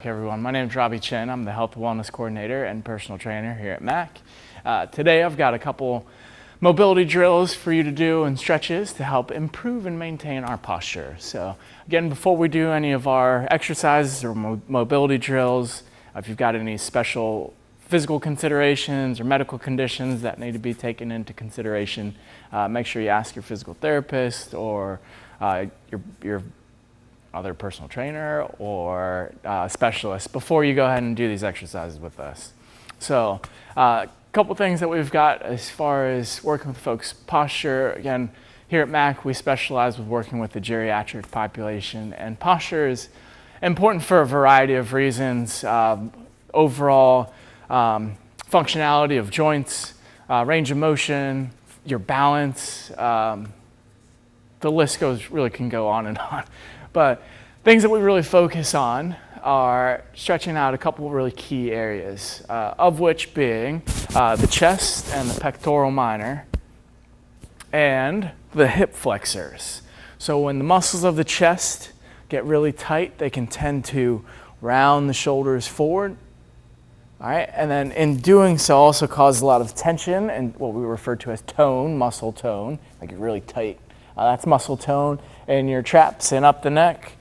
Hey everyone, my name is Robby. I'm the Health and Wellness Coordinator and Personal Trainer here at MAC. Today I've got a couple mobility drills for you to do and stretches to help improve and maintain our posture. So again, before we do any of our exercises or mobility drills, if you've got any special physical considerations or medical conditions that need to be taken into consideration, make sure you ask your physical therapist or your other personal trainer or specialist before you go ahead and do these exercises with us. So a couple things that we've got as far as working with folks' posture. Again, here at MAC, we specialize with working with the geriatric population, and posture is important for a variety of reasons. Overall functionality of joints, range of motion, your balance, the list can go on and on. But things that we really focus on are stretching out a couple of really key areas, of which being the chest and the pectoral minor and the hip flexors. So when the muscles of the chest get really tight, they can tend to round the shoulders forward. All right, and then in doing so also cause a lot of tension and what we refer to as tone, muscle tone, like really tight. That's muscle tone in your traps and up the neck.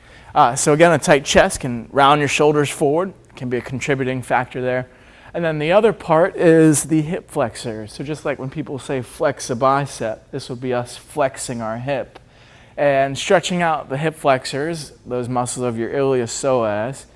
So again, a tight chest can round your shoulders forward, can be a contributing factor there. And then the other part is the hip flexor. So just like when people say flex a bicep, this would be us flexing our hip. And stretching out the hip flexors, those muscles of your iliopsoas,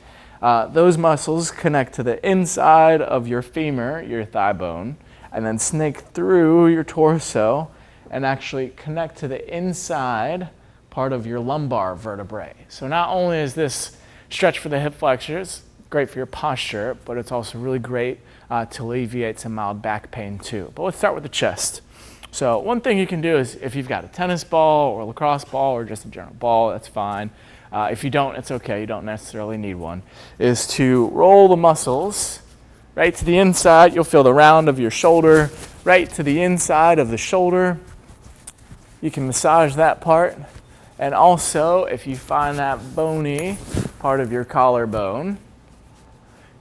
those muscles connect to the inside of your femur, your thigh bone, and then snake through your torso and actually connect to the inside part of your lumbar vertebrae. So not only is this stretch for the hip flexors great for your posture, but it's also really great to alleviate some mild back pain too. But let's start with the chest. So one thing you can do is if you've got a tennis ball or a lacrosse ball or just a general ball, that's fine. If you don't, it's okay, you don't necessarily need one, is to roll the muscles right to the inside. You'll feel the round of your shoulder right to the inside of the shoulder. You can massage that part. And also, if you find that bony part of your collarbone,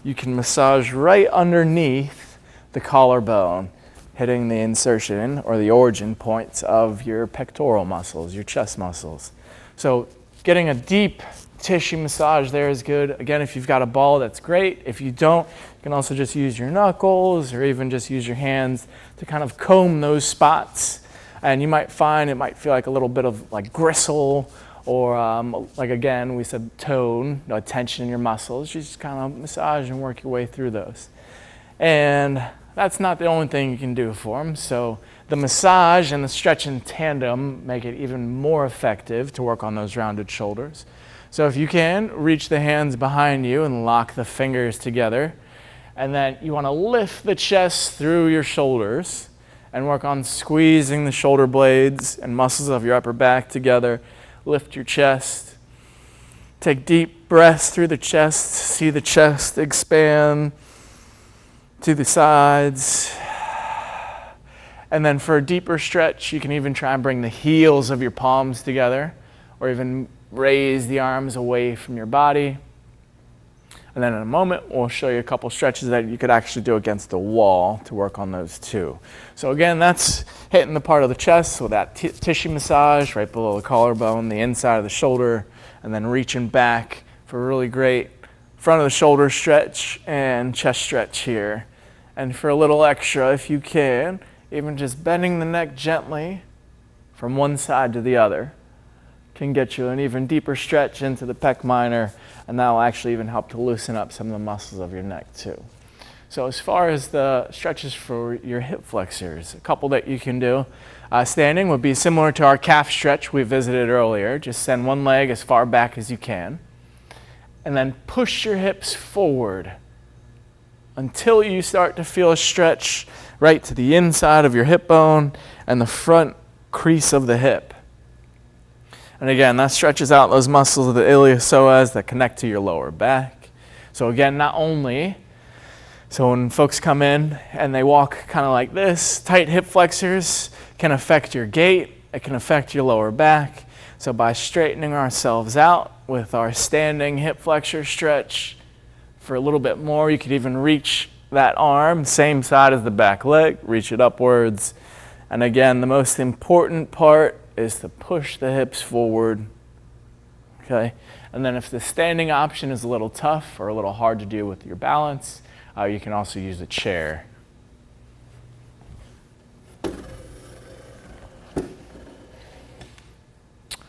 you can massage right underneath the collarbone, hitting the insertion or the origin points of your pectoral muscles, your chest muscles. So getting a deep tissue massage there is good. Again, if you've got a ball, that's great. If you don't, you can also just use your knuckles or even just use your hands to kind of comb those spots. And you might find it might feel like a little bit of like gristle or like again, we said tone, tension in your muscles. You just kind of massage and work your way through those. And that's not the only thing you can do for them. So the massage and the stretch in tandem make it even more effective to work on those rounded shoulders. So if you can, reach the hands behind you and lock the fingers together. And then you want to lift the chest through your shoulders and work on squeezing the shoulder blades and muscles of your upper back together. Lift your chest. Take deep breaths through the chest. See the chest expand to the sides. And then for a deeper stretch, you can even try and bring the heels of your palms together or even raise the arms away from your body. And then in a moment, we'll show you a couple stretches that you could actually do against the wall to work on those too. So again, that's hitting the part of the chest with that tissue massage right below the collarbone, the inside of the shoulder, and then reaching back for a really great front of the shoulder stretch and chest stretch here. And for a little extra, if you can, even just bending the neck gently from one side to the other can get you an even deeper stretch into the pec minor, and that will actually even help to loosen up some of the muscles of your neck too. So as far as the stretches for your hip flexors, a couple that you can do. Standing would be similar to our calf stretch we visited earlier. Just send one leg as far back as you can, and then push your hips forward until you start to feel a stretch right to the inside of your hip bone and the front crease of the hip. And again, that stretches out those muscles of the iliopsoas that connect to your lower back. So again, not only, so when folks come in and they walk kind of like this, tight hip flexors can affect your gait, it can affect your lower back. So by straightening ourselves out with our standing hip flexor stretch, For a little bit more, you could even reach that arm, same side as the back leg, reach it upwards. And again, the most important part is to push the hips forward, okay? And then if the standing option is a little tough or a little hard to do with your balance, you can also use a chair.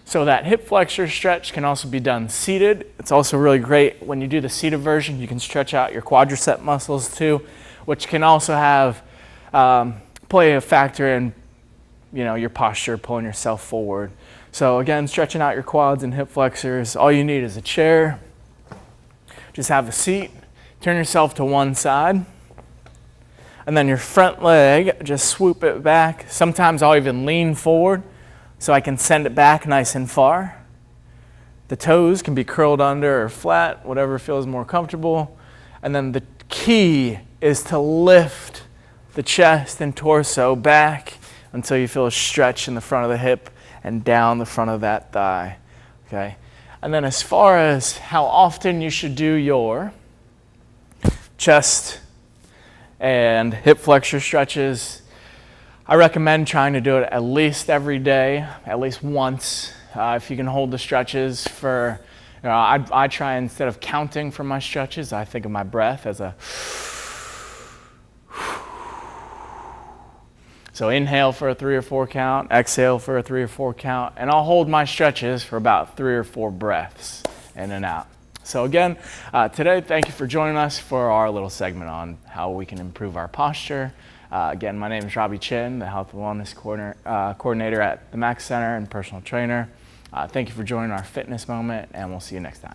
So that hip flexor stretch can also be done seated. It's also really great when you do the seated version. You can stretch out your quadricep muscles too, which can also have play a factor in your posture, pulling yourself forward. So again, stretching out your quads and hip flexors. All you need is a chair. Just have a seat. Turn yourself to one side. And then your front leg, just swoop it back. Sometimes I'll even lean forward so I can send it back nice and far. The toes can be curled under or flat, whatever feels more comfortable. And then the key is to lift the chest and torso back until you feel a stretch in the front of the hip and down the front of that thigh, okay? And then as far as how often you should do your chest and hip flexor stretches, I recommend trying to do it at least every day, at least once. If you can hold the stretches for, I try, instead of counting for my stretches, I think of my breath as a, so inhale for a 3 or 4 count, exhale for a 3 or 4 count, and I'll hold my stretches for about 3 or 4 breaths in and out. So again, today, thank you for joining us for our little segment on how we can improve our posture. Again, my name is Robby, the Health and Wellness Coordinator at the Mac Center and personal trainer. Thank you for joining our fitness moment, and we'll see you next time.